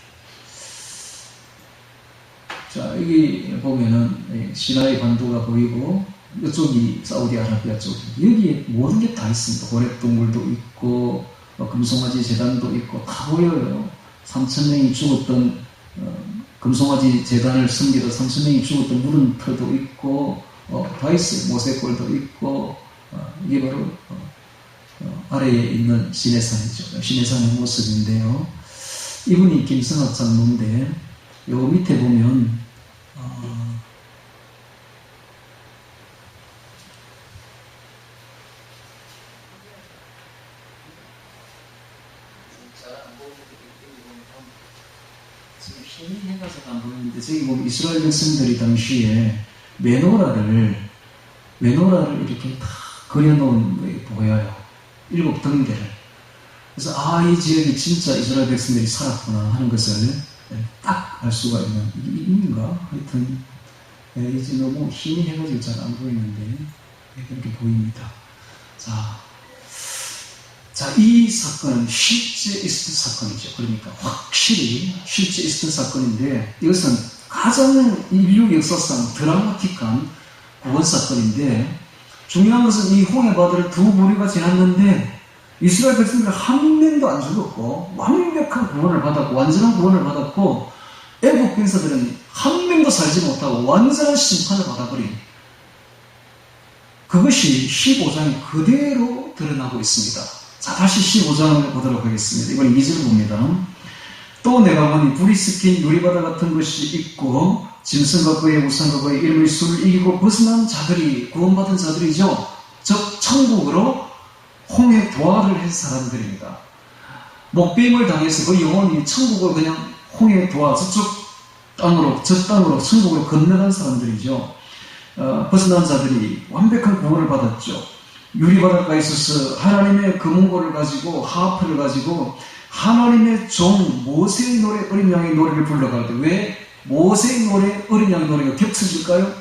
자, 여기 보면은 시나이 반도가 보이고 이쪽이 사우디아라비아 쪽. 여기에 모든 게 다 있습니다. 호렙 동굴도 있고 금송아지 재단도 있고 다 보여요. 3,000명이 죽었던 금송아지 재단을 섬기다 3,000명이 죽었던 물음터도 있고 다 있어요. 모세골도 있고 이게 바로 아래에 있는 시내산이죠. 시내산의 모습인데요. 이분이 김성학 장로인데 요 밑에 보면 지금 힘이 해가서 안 보이는데 저기 보면 이스라엘 백성들이 당시에 메노라를 이렇게 다 그려놓은 게 보여요. 7 등대를. 그래서 이 지역이 진짜 이스라엘 백성들이 살았구나 하는 것을 딱 알 수가 있는 이인가? 하여튼 이제 너무 힘이 해가지고 잘 안 보이는데 그렇게 보입니다. 자, 이 사건은 실제 있었던 사건이죠. 그러니까 확실히 실제 있었던 사건인데 이것은 가장 인류 역사상 드라마틱한 구원 사건인데 중요한 것은 이 홍해 바다를 두 무리가 지났는데 이스라엘 백성들 한 명도 안 죽었고 완벽한 구원을 받았고 완전한 구원을 받았고 애국 병사들은 한 명도 살지 못하고 완전한 심판을 받아버린 그것이 15장에 그대로 드러나고 있습니다. 자, 다시 15장을 보도록 하겠습니다. 이번 2절 봅니다. 또 내가 보니 불이 스킨 유리바다 같은 것이 있고 짐승과 그의 우상과 그의 이름의 수를 이기고 벗어난 자들이 구원받은 자들이죠. 즉 천국으로 홍해 도하를 한 사람들입니다. 목배임을 당해서 그 영혼이 천국을 그냥 홍해 도하 저쪽 땅으로 저 땅으로 천국으로 건너간 사람들이죠. 벗어난 자들이 완벽한 구원을 받았죠. 유리바닷가에 있어서 하나님의 금은고를 가지고 하프를 가지고 하나님의 종 모세의 노래 어린 양의 노래를 불러갈 때 왜 모세의 노래 어린 양의 노래가 겹쳐질까요?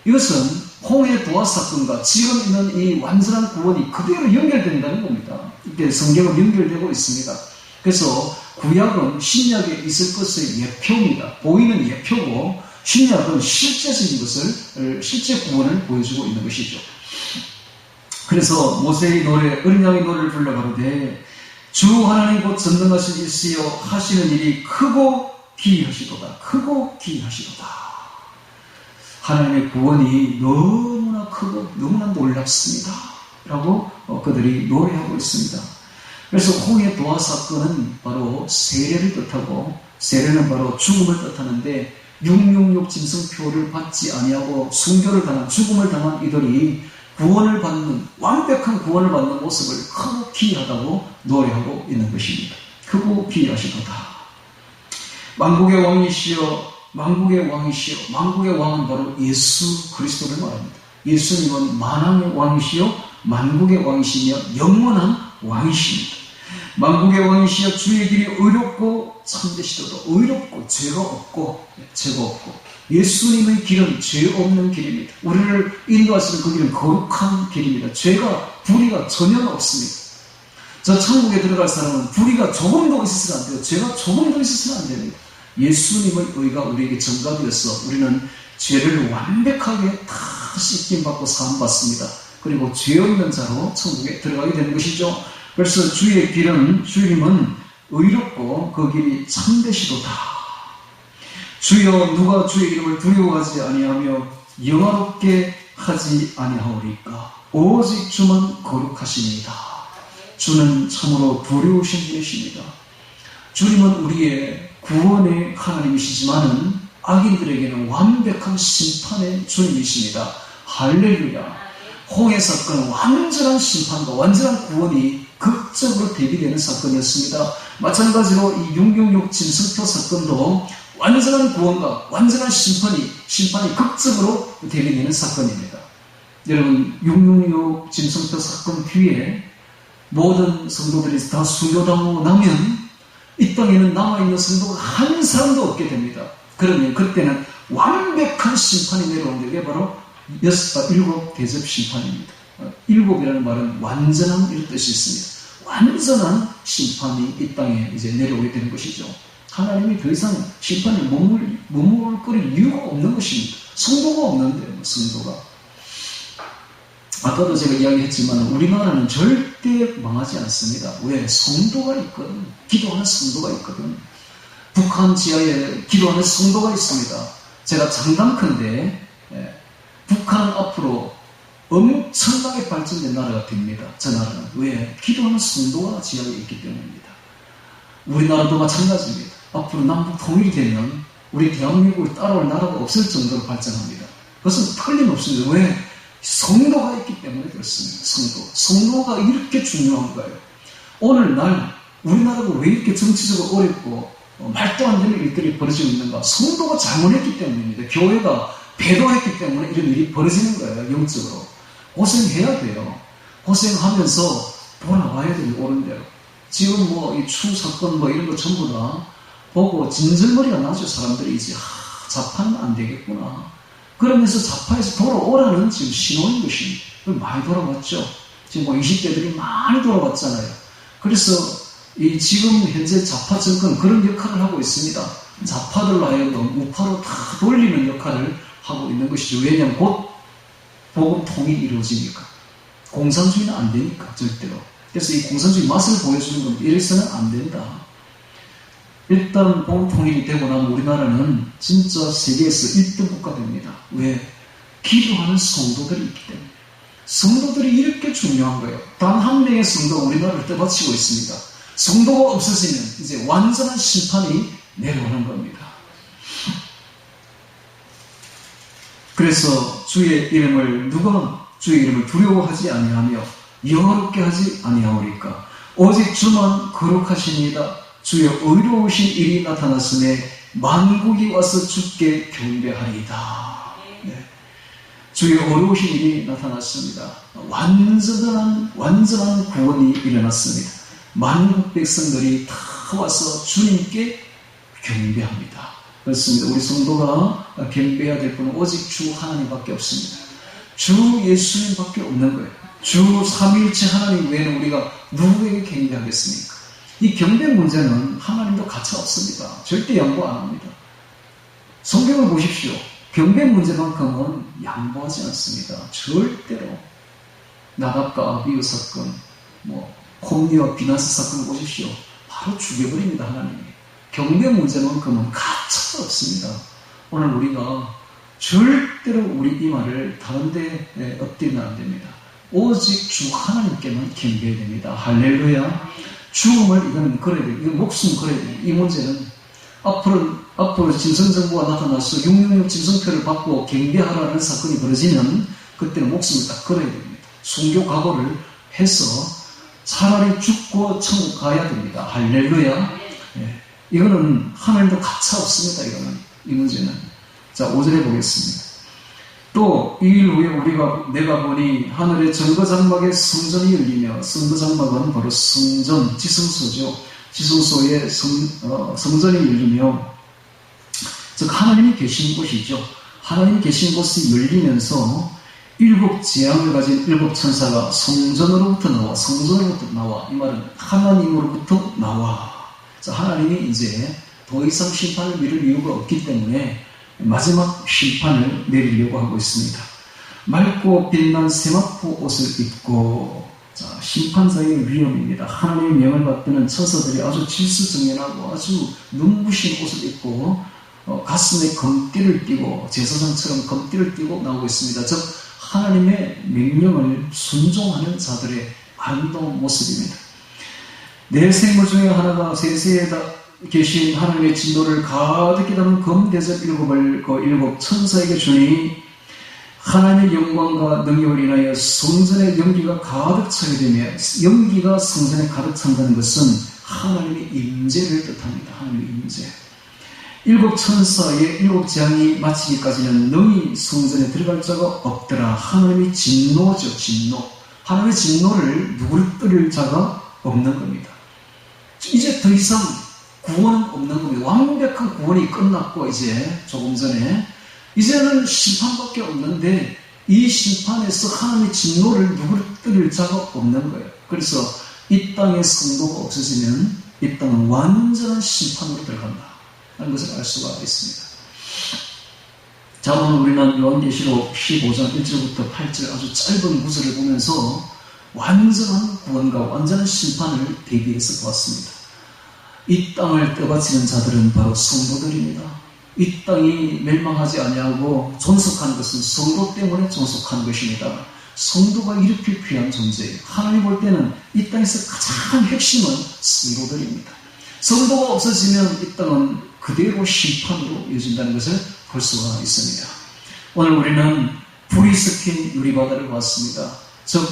이것은 홍해 도하 사건과 지금 있는 이 완전한 구원이 그대로 연결된다는 겁니다. 이게 성경은 연결되고 있습니다. 그래서 구약은 신약에 있을 것의 예표입니다. 보이는 예표고 신약은 실제적인 것을 실제 구원을 보여주고 있는 것이죠. 그래서 모세의 노래 어린 양의 노래를 불러가로되 주 하나님 곧 전능하신 일시여 하시는 일이 크고 기이하시도다. 크고 기이하시도다. 하나님의 구원이 너무나 크고 너무나 놀랍습니다. 라고 그들이 노래하고 있습니다. 그래서 홍해 도하 사건은 바로 세례를 뜻하고 세례는 바로 죽음을 뜻하는데 666 짐승표를 받지 아니하고 순교를 당한 죽음을 당한 이들이 구원을 받는 완벽한 구원을 받는 모습을 크고 기이하다고 노래하고 있는 것입니다. 크고 기이하시도다. 만국의 왕이시여 만국의 왕이시여 만국의 왕은 바로 예수 그리스도를 말합니다. 예수님은 만왕의 왕이시여 만국의 왕이시며 영원한 왕이십니다. 만국의 왕이시여 주의 길이 의롭고 참되시도다. 의롭고 죄가 없고 예수님의 길은 죄 없는 길입니다. 우리를 인도하시는 그 길은 거룩한 길입니다. 불의가 전혀 없습니다. 저 천국에 들어갈 사람은 불의가 조금도 있어서는 안 돼요. 죄가 조금도 있어서는 안 됩니다. 예수님의 의가 우리에게 전가되어서 우리는 죄를 완벽하게 다 씻김받고 사함받습니다. 그리고 죄 없는 자로 천국에 들어가게 되는 것이죠. 그래서 주님은 의롭고 그 길이 참되시도다. 주여 누가 주의 이름을 두려워하지 아니하며 영화롭게 하지 아니하오리까. 오직 주만 거룩하시니이다. 주는 참으로 두려우신 분이십니다. 주님은 우리의 구원의 하나님이시지만은 악인들에게는 완벽한 심판의 주님이십니다. 할렐루야. 홍해 사건은 완전한 심판과 완전한 구원이 극적으로 대비되는 사건이었습니다. 마찬가지로 이 666 짐승표 사건도 완전한 구원과 완전한 심판이 극적으로 대비되는 사건입니다. 여러분 666 짐승표 사건 뒤에 모든 성도들이 다 순교당하고 나면 이 땅에는 남아있는 성도가 한 사람도 없게 됩니다. 그러면 그때는 완벽한 심판이 내려오는데 그게 바로 7 대접 심판입니다. 7이라는 말은 완전한 이런 뜻이 있습니다. 완전한 심판이 이 땅에 이제 내려오게 되는 것이죠. 하나님이 더 이상 심판에 머무를 이유가 없는 것입니다. 성도가 없는데요, 성도가. 아까도 제가 이야기했지만 우리나라는 절대 망하지 않습니다. 왜? 성도가 있거든. 기도하는 성도가 있거든. 북한 지하에 기도하는 성도가 있습니다. 제가 장담컨대 북한 앞으로 엄청나게 발전된 나라가 됩니다. 저 나라는. 왜? 기도하는 성도가 지하에 있기 때문입니다. 우리나라도 마찬가지입니다. 앞으로 남북 통일이 되면 우리 대한민국을 따라올 나라가 없을 정도로 발전합니다. 그것은 틀림없습니다. 왜? 성도가 있기 때문에 그렇습니다. 성도가 이렇게 중요한 거예요. 오늘날 우리나라가 왜 이렇게 정치적으로 어렵고 말도 안 되는 일들이 벌어지고 있는가? 성도가 잘못했기 때문입니다. 교회가 배도했기 때문에 이런 일이 벌어지는 거예요. 영적으로. 고생해야 돼요. 고생하면서 돌아와야 돼요. 옳은 대로. 지금 뭐 이 추 사건 뭐 이런 거 전부 다 보고 진절머리가 나죠. 사람들이 이제 자파는 안 되겠구나. 그러면서 자파에서 돌아오라는 지금 신호인 것입니다. 많이 돌아왔죠. 지금 뭐 20대들이 많이 돌아왔잖아요. 그래서 이 지금 현재 자파 정권 그런 역할을 하고 있습니다. 자파들로 하여금 우파로 다 돌리는 역할을 하고 있는 것이죠. 왜냐하면 곧 복음 통일이 이루어지니까. 공산주의는 안 되니까 절대로. 그래서 이 공산주의 맛을 보여주는 건 이래서는 안 된다. 일단 복음 통일이 되고 나면 우리나라는 진짜 세계에서 1등 국가 됩니다. 왜? 기도하는 성도들이 있기 때문에. 성도들이 이렇게 중요한 거예요. 단 한 명의 성도가 우리나라를 떠받치고 있습니다. 성도가 없어지면 이제 완전한 심판이 내려오는 겁니다. 그래서 주의 이름을 누가 주의 이름을 두려워하지 아니하며 영화롭게 하지 아니하오리까. 오직 주만 거룩하시니이다. 주의 의로우신 일이 나타났음에 만국이 와서 주께 경배하리이다. 네. 주의 어려우신 일이 나타났습니다. 완전한 구원이 일어났습니다. 만국 백성들이 다 와서 주님께 경배합니다. 그렇습니다. 우리 성도가 경배해야 될 분은 오직 주 하나님밖에 없습니다. 주 예수님밖에 없는 거예요. 주 삼위일체 하나님 외에는 우리가 누구에게 경배하겠습니까? 이 경배 문제는 하나님도 가차 없습니다. 절대 양보 안 합니다. 성경을 보십시오. 경배 문제만큼은 양보하지 않습니다. 절대로. 나답과 아비후 사건, 홈리와 비나스 사건을 보십시오. 바로 죽여버립니다. 하나님이. 경배 문제만큼은 가차가 없습니다. 오늘 우리가 절대로 우리 이 말을 다른 데 엎드리면 안 됩니다. 오직 주 하나님께만 경배해야 됩니다. 할렐루야. 죽음을 이건 걸어야 돼요. 이건 목숨 걸어야 돼요. 이 문제는 앞으로 진성정부가 나타나서 666 진성표를 받고 경배하라는 사건이 벌어지면 그때는 목숨을 딱 걸어야 됩니다. 순교 각오를 해서 차라리 죽고 천국 가야 됩니다. 할렐루야. 네. 이거는 하나님도 가차 없습니다. 이 문제는. 자, 5절에 보겠습니다. 또 이 일 후에 내가 보니 하늘의 정거장막의 성전이 열리며, 성거장막은 바로 성전, 지성소죠. 지성소의 성전이 열리며, 즉 하나님이 계신 곳이죠. 하나님이 계신 곳이 열리면서 7 재앙을 가진 7 천사가 성전으로부터 나와. 이 말은 하나님으로부터 나와. 자, 하나님이 이제 더 이상 심판을 미룰 이유가 없기 때문에 마지막 심판을 내리려고 하고 있습니다. 맑고 빛난 세마포 옷을 입고, 자, 심판자의 위엄입니다. 하나님의 명을 받드는 천사들이 아주 질서정연하고 아주 눈부신 옷을 입고 가슴에 검띠를 띠고 제사장처럼 검띠를 띠고 나오고 있습니다. 즉 하나님의 명령을 순종하는 자들의 아름다운 모습입니다. 내 생물 중에 하나가 세세에다 계신 하나님의 진노를 가득히 담은 검대접 7을 그 7 천사에게 주니, 하나님의 영광과 능력을 인하여 성전에 연기가 가득 차게 되며, 연기가 성전에 가득 찬다는 것은 하나님의 임재를 뜻합니다. 하나님의 임재. 7 천사의 7 재앙이 마치기까지는 능히 성전에 들어갈 자가 없더라. 하나님의 진노죠. 진노. 하나님의 진노를 누굴 자가 없는 겁니다. 이제 더 이상 구원은 없는 겁니다. 완벽한 구원이 끝났고, 이제 조금 전에 이제는 심판밖에 없는데, 이 심판에서 하나님의 진노를 누굴 자가 없는 거예요. 그래서 이 땅에 성도가 없어지면 이 땅은 완전한 심판으로 들어간다 하는 것을 알 수가 있습니다. 자, 오늘 우리는 요한계시록 15장 1절부터 8절 아주 짧은 구절을 보면서 완전한 구원과 완전한 심판을 대비해서 보았습니다. 이 땅을 떠받치는 자들은 바로 성도들입니다. 이 땅이 멸망하지 아니하고 존속하는 것은 성도 때문에 존속하는 것입니다. 성도가 이렇게 귀한 존재예요. 하나님 볼 때는 이 땅에서 가장 핵심은 성도들입니다. 성도가 없어지면 이 땅은 그대로 심판으로 이어진다는 것을 볼 수가 있습니다. 오늘 우리는 불이 섞인 유리바다를 봤습니다. 즉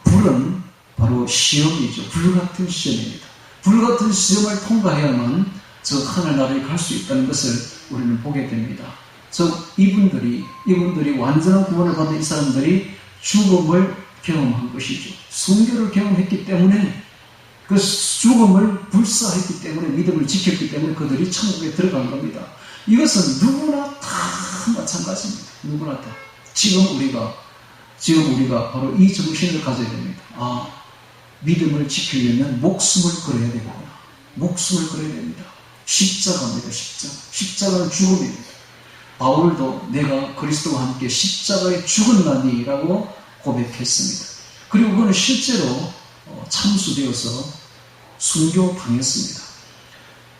불은 바로 시험이죠. 불같은 시험입니다. 불같은 시험을 통과해야만 저 하늘나라에 갈 수 있다는 것을 우리는 보게 됩니다. 즉 이분들이 완전한 구원을 받은 이 사람들이 죽음을 경험한 것이죠. 순교를 경험했기 때문에 그 죽음을 불사했기 때문에, 믿음을 지켰기 때문에 그들이 천국에 들어간 겁니다. 이것은 누구나 다 마찬가지입니다. 누구나 다. 지금 우리가 바로 이 정신을 가져야 됩니다. 믿음을 지키려면 목숨을 걸어야 되구나. 목숨을 걸어야 됩니다. 십자가입니다. 십자가는 죽음입니다. 바울도 내가 그리스도와 함께 십자가에 죽었나니라고 고백했습니다. 그리고 그는 실제로 참수되어서 순교당했습니다.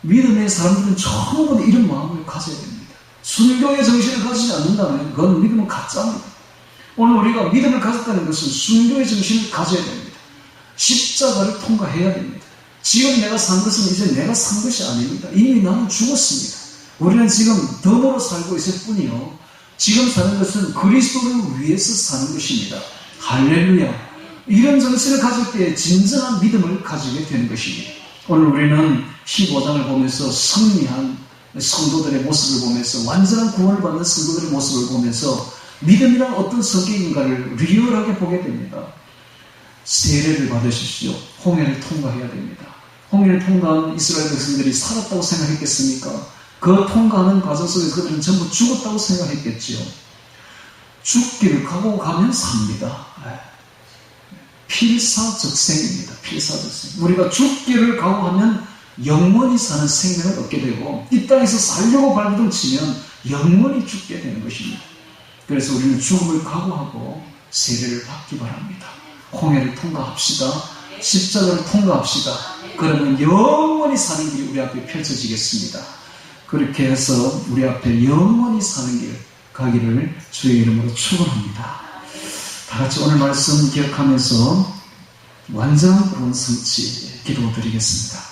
믿음의 사람들은 전부 이런 마음을 가져야 됩니다. 순교의 정신을 가지지 않는다면 그건 믿음은 가짜입니다. 오늘 우리가 믿음을 가졌다는 것은 순교의 정신을 가져야 됩니다. 십자가를 통과해야 됩니다. 지금 내가 산 것은 이제 내가 산 것이 아닙니다. 이미 나는 죽었습니다. 우리는 지금 덤으로 살고 있을 뿐이요, 지금 사는 것은 그리스도를 위해서 사는 것입니다. 할렐루야. 이런 정신을 가질 때 진정한 믿음을 가지게 되는 것입니다. 오늘 우리는 15장을 보면서 승리한 성도들의 모습을 보면서, 완전한 구원을 받는 성도들의 모습을 보면서 믿음이란 어떤 성격인가를 리얼하게 보게 됩니다. 세례를 받으십시오. 홍해를 통과해야 됩니다. 홍해를 통과한 이스라엘 백성들이 살았다고 생각했겠습니까? 그 통과하는 과정 속에서 그들은 전부 죽었다고 생각했겠지요. 죽기를 각오하고 가면 삽니다. 필사적생입니다. 필사적생. 우리가 죽기를 각오하면 영원히 사는 생명을 얻게 되고, 이 땅에서 살려고 발버둥치면 영원히 죽게 되는 것입니다. 그래서 우리는 죽음을 각오하고 세례를 받기 바랍니다. 홍해를 통과합시다. 십자가를 통과합시다. 그러면 영원히 사는 길이 우리 앞에 펼쳐지겠습니다. 그렇게 해서 우리 앞에 영원히 사는 길 가기를 주의 이름으로 축원합니다. 다 같이 오늘 말씀 기억하면서 완전한 구원 성취 기도드리겠습니다.